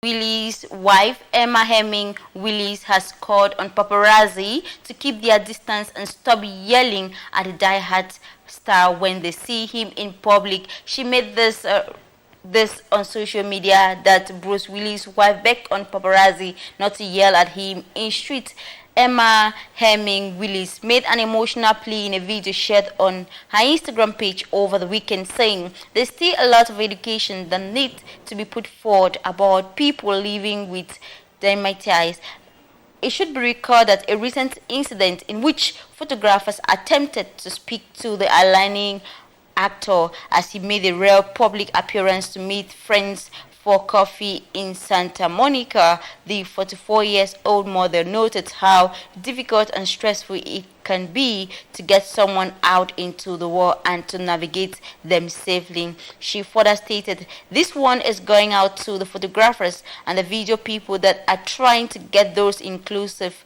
Willis' wife, Emma Hemming Willis, has called on paparazzi to keep their distance and stop yelling at the die-hard star when they see him in public. She made this on social media that Bruce Willis' wife begged on paparazzi not to yell at him in streets. Emma Hemming Willis made an emotional plea in a video shared on her Instagram page over the weekend, saying there's still a lot of education that needs to be put forward about people living with dermatitis. It should be recalled that a recent incident in which photographers attempted to speak to the aligning actor as he made a rare public appearance to meet friends for coffee in Santa Monica. The 44-year-old mother noted how difficult and stressful it can be to get someone out into the world and to navigate them safely. She further stated, "This one is going out to the photographers and the video people that are trying to get those exclusive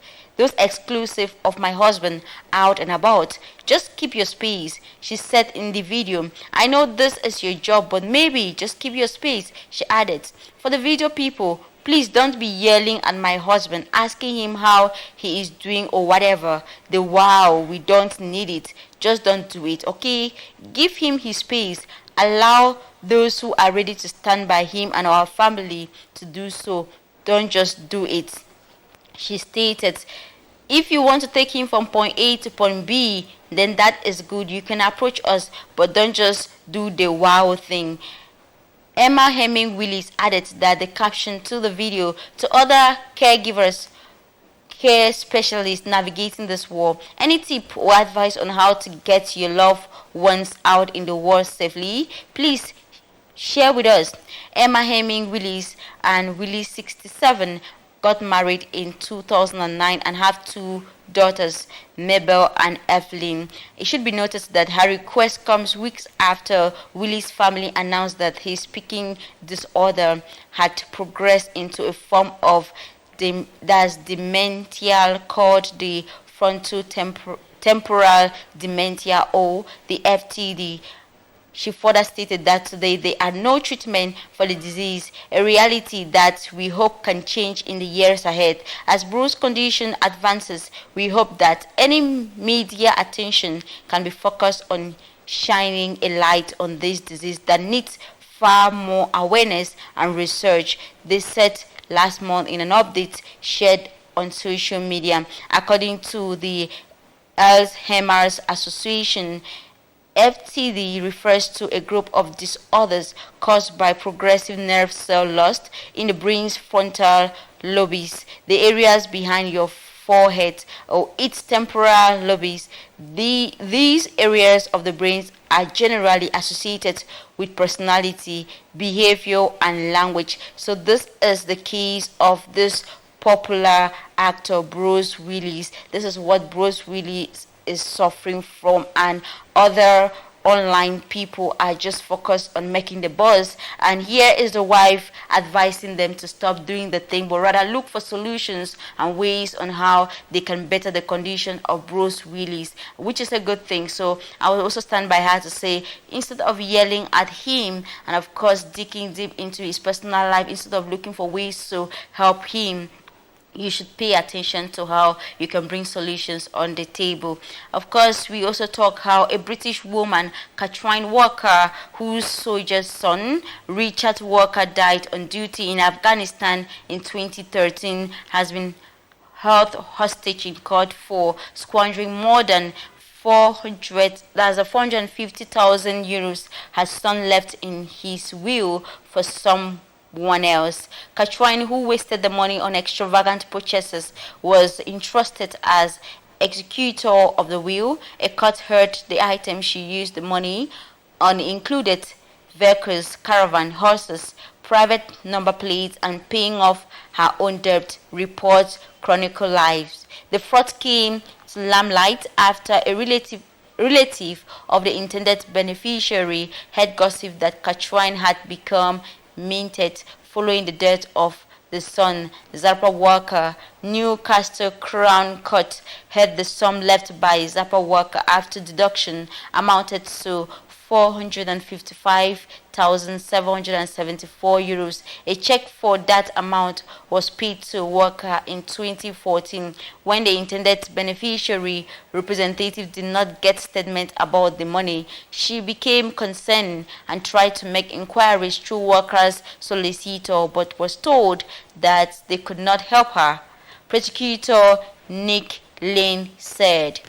of my husband out and about. Just keep your space," she said in the video. "I know this is your job, but maybe just keep your space," she added. "For the video people, please don't be yelling at my husband, asking him how he is doing or whatever. We don't need it. Just don't do it, okay? Give him his space. Allow those who are ready to stand by him and our family to do so. Don't just do it," she stated. "If you want to take him from point A to point B, then that is good. You can approach us, but don't just do the wow thing." Emma Hemming Willis added that the caption to the video, "To other caregivers, care specialists navigating this war, any tip or advice on how to get your loved ones out in the world safely, please share with us." Emma Hemming Willis and Willis, 67, got married in 2009 and have two daughters, Mabel and Evelyn. It should be noticed that her request comes weeks after Willis' family announced that his speaking disorder had progressed into a form of dementia called the frontotemporal dementia, or the FTD. She further stated that today there are no treatment for the disease, a reality that we hope can change in the years ahead. As Bruce's condition advances, we hope that any media attention can be focused on shining a light on this disease that needs far more awareness and research, they said last month in an update shared on social media. According to the Alzheimer's Association, FTD refers to a group of disorders caused by progressive nerve cell loss in the brain's frontal lobes, the areas behind your forehead, or its temporal lobes. These areas of the brain are generally associated with personality, behavior, and language. So this is the case of this popular actor Bruce Willis. This is what Bruce Willis is suffering from, and other online people are just focused on making the buzz. And here is the wife advising them to stop doing the thing, but rather look for solutions and ways on how they can better the condition of Bruce Willis, which is a good thing. So I will also stand by her to say, instead of yelling at him and of course digging deep into his personal life, instead of looking for ways to help him, you should pay attention to how you can bring solutions on the table. Of course, we also talk how a British woman, Catherine Walker, whose soldier's son, Richard Walker, died on duty in Afghanistan in 2013, has been held hostage in court for squandering more than 450,000 euros her son left in his will for someone else. Catherine, who wasted the money on extravagant purchases, was entrusted as executor of the will. A court heard the items she used the money on included vehicles, caravan, horses, private number plates, and paying off her own debt, reports Chronicle Lives. The fraud came to limelight after a relative of the intended beneficiary had gossip that Catherine had become minted following the death of the son. Zappa Walker. Newcastle Crown Court heard the sum left by Zappa Walker after deduction amounted to 455,774 euros. A check for that amount was paid to a worker in 2014 when the intended beneficiary representative did not get statement about the money. She became concerned and tried to make inquiries through workers' solicitor but was told that they could not help her. Prosecutor Nick Lane said.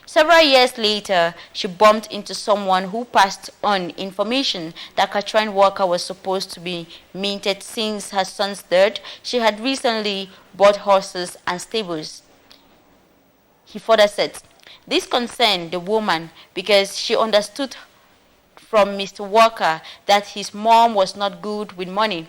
Several years later, she bumped into someone who passed on information that Katrin Walker was supposed to be minted since her son's death. She had recently bought horses and stables. He further said, this concerned the woman because she understood from Mr. Walker that his mom was not good with money.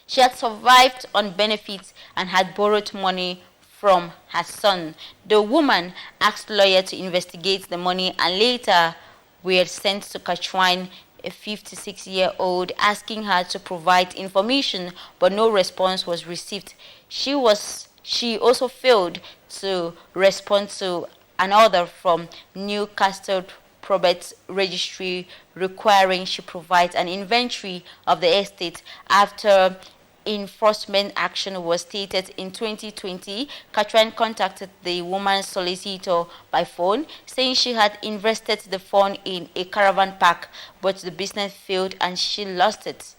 She had survived on benefits and had borrowed money from her son. The woman asked lawyer to investigate the money and later were sent to Katrin, a 56-year-old, asking her to provide information, but no response was received. She also failed to respond to an order from Newcastle Probate Registry requiring she provide an inventory of the estate. After enforcement action was stated in 2020, Katrin contacted the woman's solicitor by phone, saying she had invested the fund in a caravan park, but the business failed and she lost it.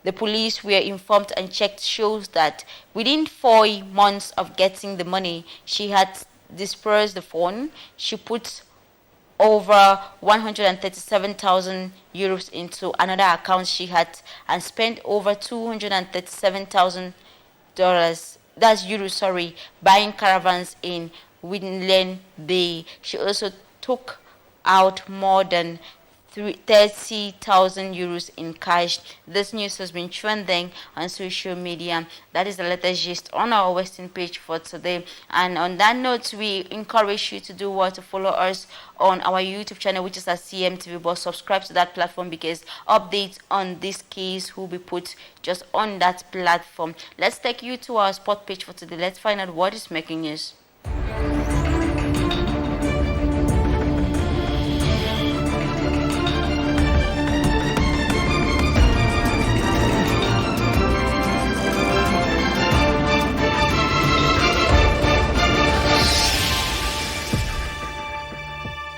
The police were informed and checked shows that within 4 months of getting the money, she had dispersed the fund. She put over 137,000 euros into another account she had and spent over $237,000, that's euros, buying caravans in Winland Bay. She also took out more than 30,000 euros in cash. This news has been trending on social media. That is the latest gist on our Western page for today. And on that note, we encourage you to do what to follow us on our YouTube channel, which is at CMTV Buzz. Subscribe to that platform because updates on this case will be put just on that platform. Let's take you to our sport page for today. Let's find out what is making news.